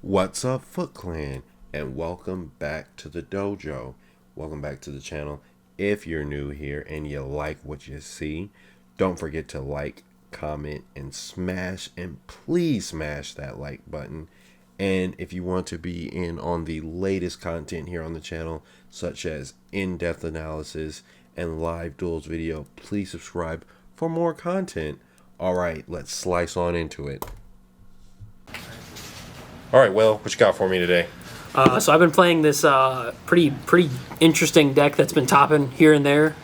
What's up, Foot Clan, and welcome back to the dojo. Welcome back to the channel. If you're new here and you like what you see, don't forget to like, comment, and smash, and please smash that like button. And if you want to be in on the latest content here on the channel, such as in-depth analysis and live duels video, please subscribe for more content. All right, let's slice on into it. All right, Will, what you got for me today? So I've been playing this pretty interesting deck that's been topping here and there.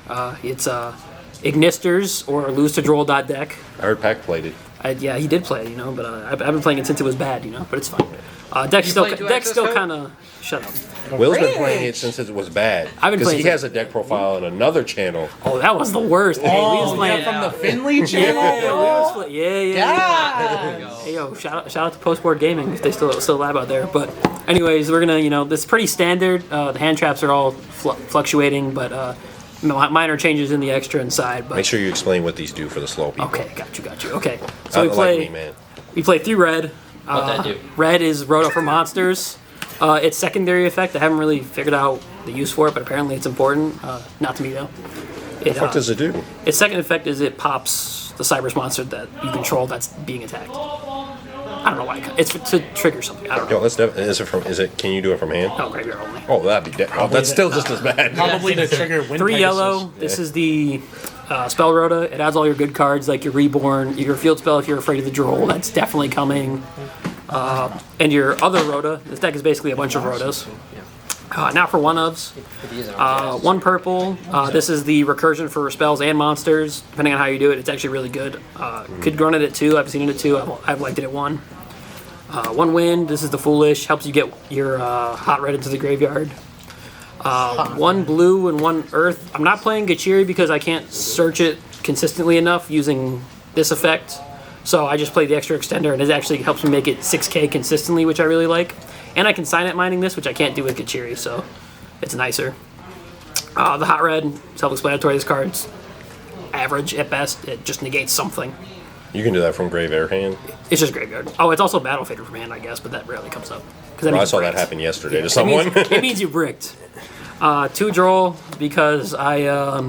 It's Ignisters or Lose to Droll deck. I heard Pac played it. Yeah, he did play it, but I've been playing it since it was bad, but it's fine. Deck's still kind of shut up. Will's been playing it since it was bad. I've been playing. He has a deck profile on another channel. Oh, that was the worst. Hey, we was playing from the Finley channel. Yeah. Hey, yo, shout out to Post Board Gaming if they still live out there. But anyways, we're gonna, this is pretty standard. The hand traps are all fluctuating, but minor changes in the extra inside. But make sure you explain what these do for the slow people. Okay, got you. Okay, so we play 3 red. What'd that do? Red is Roto for monsters. Its secondary effect, I haven't really figured out the use for it, but apparently it's important. Not to me, though. What the fuck does it do? Its second effect is it pops the Cyber's monster that you control that's being attacked. I don't know why. It's to trigger something. I don't know. Yo, can you do it from hand? No, graveyard only. Oh, that'd be that's still just as bad. Probably to trigger wind 3 yellow. This is the spell Rota. It adds all your good cards like your Reborn, your field spell if you're afraid of the Droll. That's definitely coming. And your other Rota. This deck is basically a bunch of Rotas. Now for one-ofs. 1 purple. This is the recursion for spells and monsters. Depending on how you do it, it's actually really good. Could run it at 2. I've seen it at 2. I've liked it at 1. 1 wind. This is the Foolish. Helps you get your hot red into the graveyard. 1 blue and 1 earth. I'm not playing Gachiri because I can't search it consistently enough using this effect. So I just play the extra extender, and it actually helps me make it 6k consistently, which I really like. And I can Signet Mining this, which I can't do with Gachiri, so it's nicer. The hot red, self-explanatory. This card's average at best. It just negates something. You can do that from graveyard hand? It's just graveyard. Oh, it's also Battle Fader from hand, I guess, but that rarely comes up. I saw that happen yesterday to someone. It means you bricked. 2 Droll, because I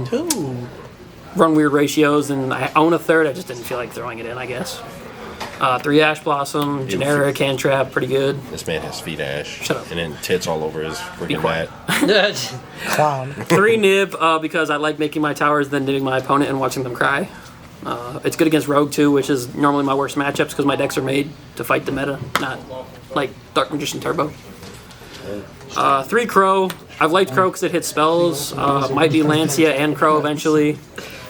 run weird ratios, and I own a 3rd. I just didn't feel like throwing it in, I guess. 3 Ash Blossom, generic hand trap, pretty good. This man has feet ash. Shut up. And then tits all over his freaking mat. Clown. 3 Nib, because I like making my towers, then nibbing my opponent and watching them cry. It's good against Rogue too, which is normally my worst matchups because my decks are made to fight the meta, not like Dark Magician Turbo. 3 Crow. I've liked Crow because it hits spells. Might be Lancia and Crow eventually.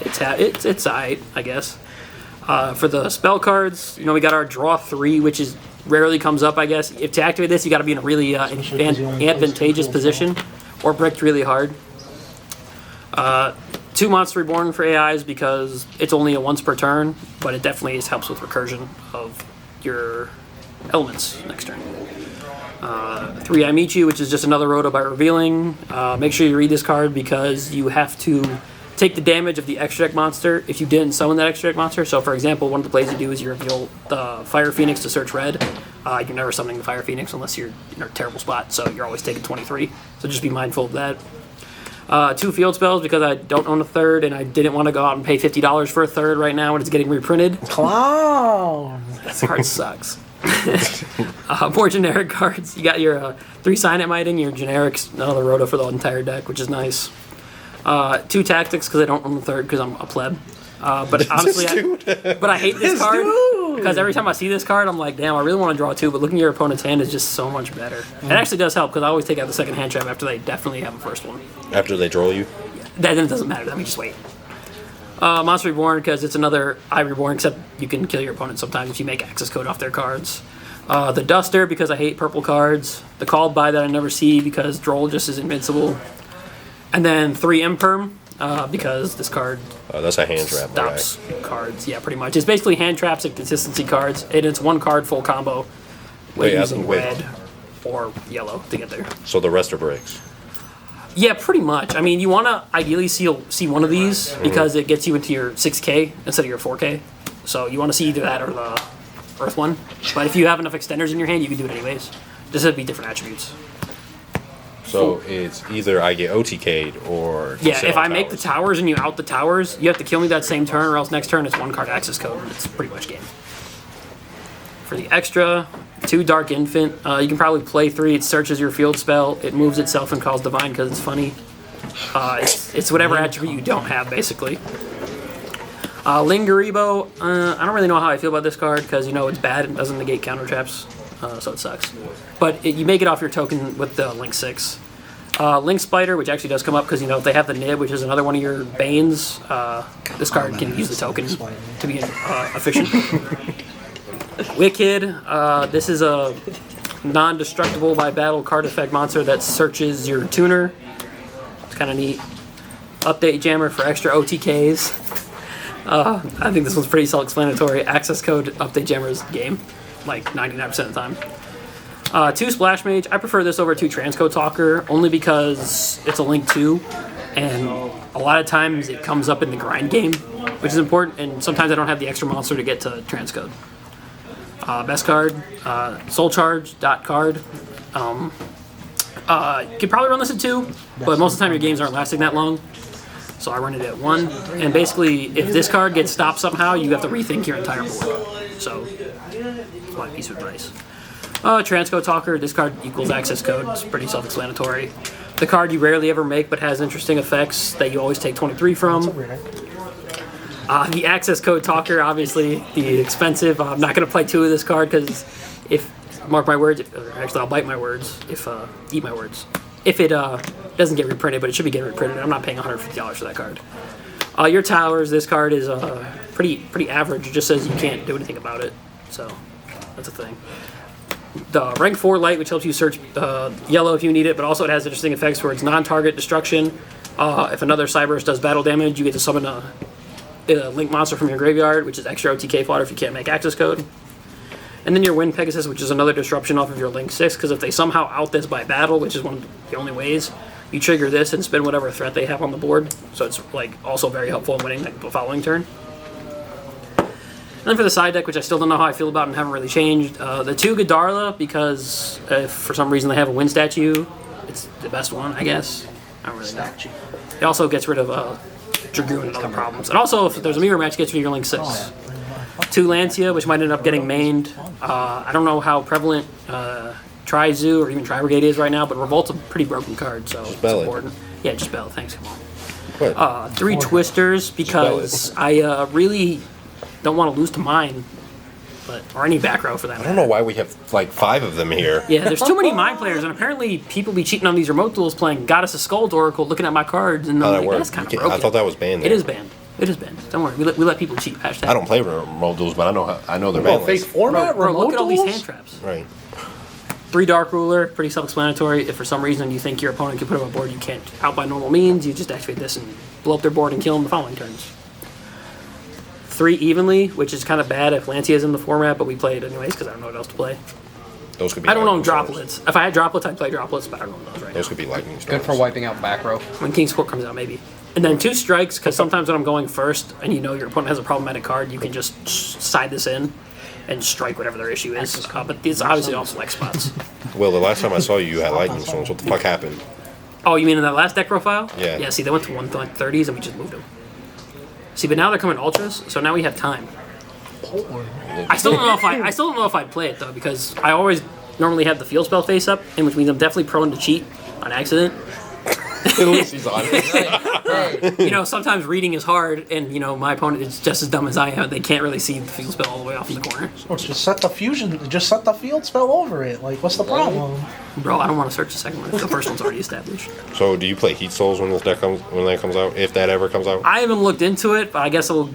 It's alright, I guess. For the spell cards, we got our draw 3, which is rarely comes up, I guess. If to activate this, you got to be in a really advantageous position or bricked really hard. 2 Monster Reborn for AIs because it's only a once per turn, but it definitely helps with recursion of your elements next turn. 3 Amici, which is just another Rota by revealing. Make sure you read this card because you have to take the damage of the extra deck monster if you didn't summon that extra deck monster. So for example, one of the plays you do is you reveal the Fire Phoenix to search red. You're never summoning the Fire Phoenix unless you're in a terrible spot, so you're always taking 23. So just be mindful of that. 2 field spells because I don't own a 3rd and I didn't want to go out and pay $50 for a 3rd right now when it's getting reprinted. Clown. This card sucks. More generic cards. You got your 3 Signet Mining, your generics, another Rota for the entire deck, which is nice. 2 Tactics because I don't own the 3rd because I'm a pleb. But honestly, I hate this card because every time I see this card, I'm like, damn, I really want to draw 2, but looking at your opponent's hand is just so much better. It actually does help because I always take out the second hand trap after they definitely have a first one. After they draw you? Then it doesn't matter. Let me just wait. Monster Reborn because it's another I Reborn, except you can kill your opponent sometimes if you make access code off their cards. The Duster because I hate purple cards. The Called By that I never see because Droll just is invincible. And then 3 Imperm. Because this card that's a hand trap. Stops cards. Yeah, pretty much. It's basically hand traps and consistency cards, and it's 1 card full combo with using red or yellow to get there. So the rest are bricks. Yeah, pretty much. I mean, you want to ideally see one of these because it gets you into your 6K instead of your 4K. So you want to see either that or Earth one. But if you have enough extenders in your hand, you can do it anyways. This would be different attributes. So it's either I get OTK'd or Yeah, if I make the towers and you out the towers, you have to kill me that same turn, or else next turn it's 1 card access code, and it's pretty much game. For the extra, 2 Dark Infant. You can probably play 3. It searches your field spell. It moves itself and calls Divine because it's funny. It's whatever attribute you don't have, basically. Lingaribo. I don't really know how I feel about this card because, it's bad and doesn't negate counter traps, so it sucks. But you make it off your token with the Link 6. Link Spider, which actually does come up because, if they have the Nib, which is another one of your Banes, this card can use the token to be efficient. Wicked. This is a non-destructible by battle card effect monster that searches your tuner. It's kind of neat. Update Jammer for extra OTKs. I think this one's pretty self-explanatory. Access code Update Jammer's game, like 99% of the time. 2 Splash Mage. I prefer this over 2 Transcode Talker, only because it's a Link 2, and a lot of times it comes up in the grind game, which is important, and sometimes I don't have the extra monster to get to Transcode. Best card, Soul Charge, dot card. You could probably run this at 2, but most of the time your games aren't lasting that long. So I run it at 1. And basically, if this card gets stopped somehow, you have to rethink your entire board. So, that's my piece of advice. Transcode Talker, this card equals access code. It's pretty self-explanatory. The card you rarely ever make but has interesting effects that you always take 23 from. The access code Talker, obviously, the expensive. I'm not going to play 2 of this card because mark my words, actually I'll bite my words, eat my words. If it doesn't get reprinted, but it should be getting reprinted, I'm not paying $150 for that card. Your towers, this card is pretty average. It just says you can't do anything about it, so that's a thing. The rank 4 light, which helps you search yellow if you need it, but also it has interesting effects where it's non-target destruction. If another Cyberus does battle damage, you get to summon a Link monster from your graveyard, which is extra OTK fodder if you can't make access code. And then your Wind Pegasus, which is another disruption off of your Link 6, because if they somehow out this by battle, which is one of the only ways, you trigger this and spin whatever threat they have on the board. So it's also very helpful in winning the following turn. And then for the side deck, which I still don't know how I feel about and haven't really changed, the 2 Godarla, because if for some reason they have a wind statue, it's the best one, I guess. I don't really know. It also gets rid of Dragoon and other problems. And also, if there's a mirror match, it gets rid of your Link 6. 2 Lancia, which might end up getting mained. I don't know how prevalent Tri-Zoo or even Tri-Brigade is right now, but Revolt's a pretty broken card, so it's important. Yeah, just Bell, thanks, come on. 3 Twisters, because I really don't want to lose to mine, or any back row for that matter. I don't know why we have like 5 of them here. Yeah, there's too many mine players, and apparently people be cheating on these remote duels playing Goddess of Skulls Oracle, looking at my cards, and I'm like, that's kind of broken. I thought that was banned there. It is banned. It is banned. Don't worry, we let people cheat. Hashtag. I don't play remote duels, but I know they're banned. Fake format, Bro, remote look at all these duels? hand traps. Right. 3 Dark Ruler, pretty self-explanatory. If for some reason you think your opponent can put up a board you can't out by normal means, you just activate this and blow up their board and kill them the following turns. 3 Evenly, which is kind of bad if Lancia is in the format, but we play it anyways because I don't know what else to play. Those could be. I don't own lightning storms. droplets. If I had droplets, I'd play droplets, but I don't own those right now. Those could be lightning storms. Good for wiping out back row. When King's Court comes out, maybe. And then 2 Strikes, because sometimes when I'm going first and you know your opponent has a problematic card, you can just side this in and strike whatever their issue is. But these are obviously all select spots. Well, the last time I saw you, you had lightning storms. What the fuck happened? Oh, you mean in that last deck profile? Yeah. Yeah, see, they went to 130s and we just moved them. See, but now they're coming ultras, so now we have time. I still don't know if I'd play it though, because I always normally have the field spell face up, and which means I'm definitely prone to cheat on accident. At least he's on it. Sometimes reading is hard, and my opponent is just as dumb as I am. They can't really see the field spell all the way off in the corner. Or just set the fusion, just set the field spell over it. Like, what's the problem? Bro, I don't want to search the second one. The first one's already established. So, do you play Heat Souls when that comes out? If that ever comes out? I haven't looked into it, but I guess I'll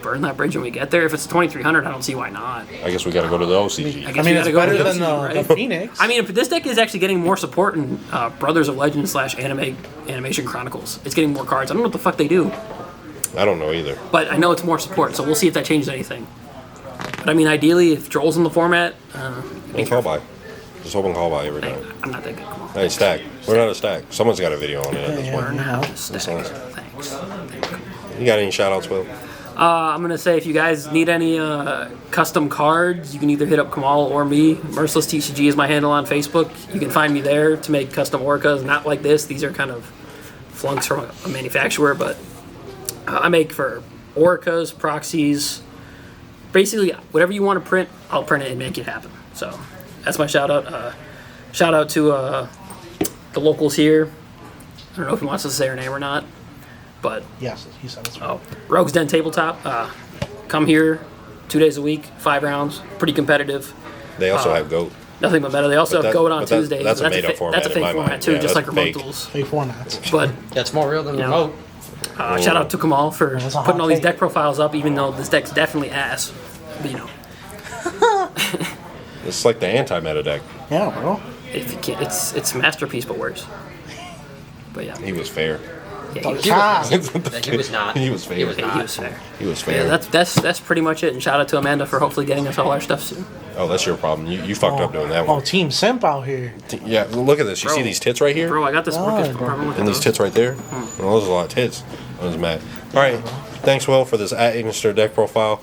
burn that bridge when we get there. If it's 2300, I don't see why not. I guess we got to go to the OCG. I mean, it's better than the Phoenix. I mean, this deck is actually getting more support in Brothers of Legend / Animation Chronicles. It's getting more cards. I don't know what the fuck they do, I don't know either. but I know it's more support, so we'll see if that changes anything. But I mean, ideally, if Droll's in the format, And call by. Just open call by every time. I'm not that good. Come on. Hey, stack. We're not a stack. Someone's got a video on it at this point. Learn how to That's stack. nice. Thanks. You got any shout outs, Will? I'm gonna say if you guys need any custom cards, you can either hit up Kamal or me. Merciless TCG is my handle on Facebook. You can find me there to make custom orcas. Not like this; these are kind of flunks from a manufacturer, but I make for orcas, proxies, basically whatever you want to print, I'll print it and make it happen. So that's my shout out. Shout out to the locals here. I don't know if he wants us to say her name or not, but Yes, he said it's Rogue's Den Tabletop. Come here 2 days a week, 5 rounds, pretty competitive. They also have GOAT. Nothing but better. They also have Goat on Tuesdays. That's a made-up format. That's a fake format too, Yeah, just like that's remote fake. duels. fake formats. But That's more real than You the know. remote. shout out to Kamal for That's a hot putting all these take. deck profiles up, even though this deck's definitely ass. But, you know, It's like the anti-meta deck. Yeah, bro. if you can't, it's a masterpiece, but worse. But yeah, He was fair. yeah, he was, He was not. He was fair. He was he not. was fair. He was Yeah, fair. that's pretty much it. And shout out to Amanda for hopefully getting us all our stuff soon. Oh, that's your problem. You fucked up doing that Oh, one. Team Simp out here. Yeah, look at this. You Bro. see these tits right here? Bro, I got this God, orchid bro. problem with And these tits right there? Well, those are a lot of tits. I was mad. All right. Thanks, Will, for this Ignister deck profile.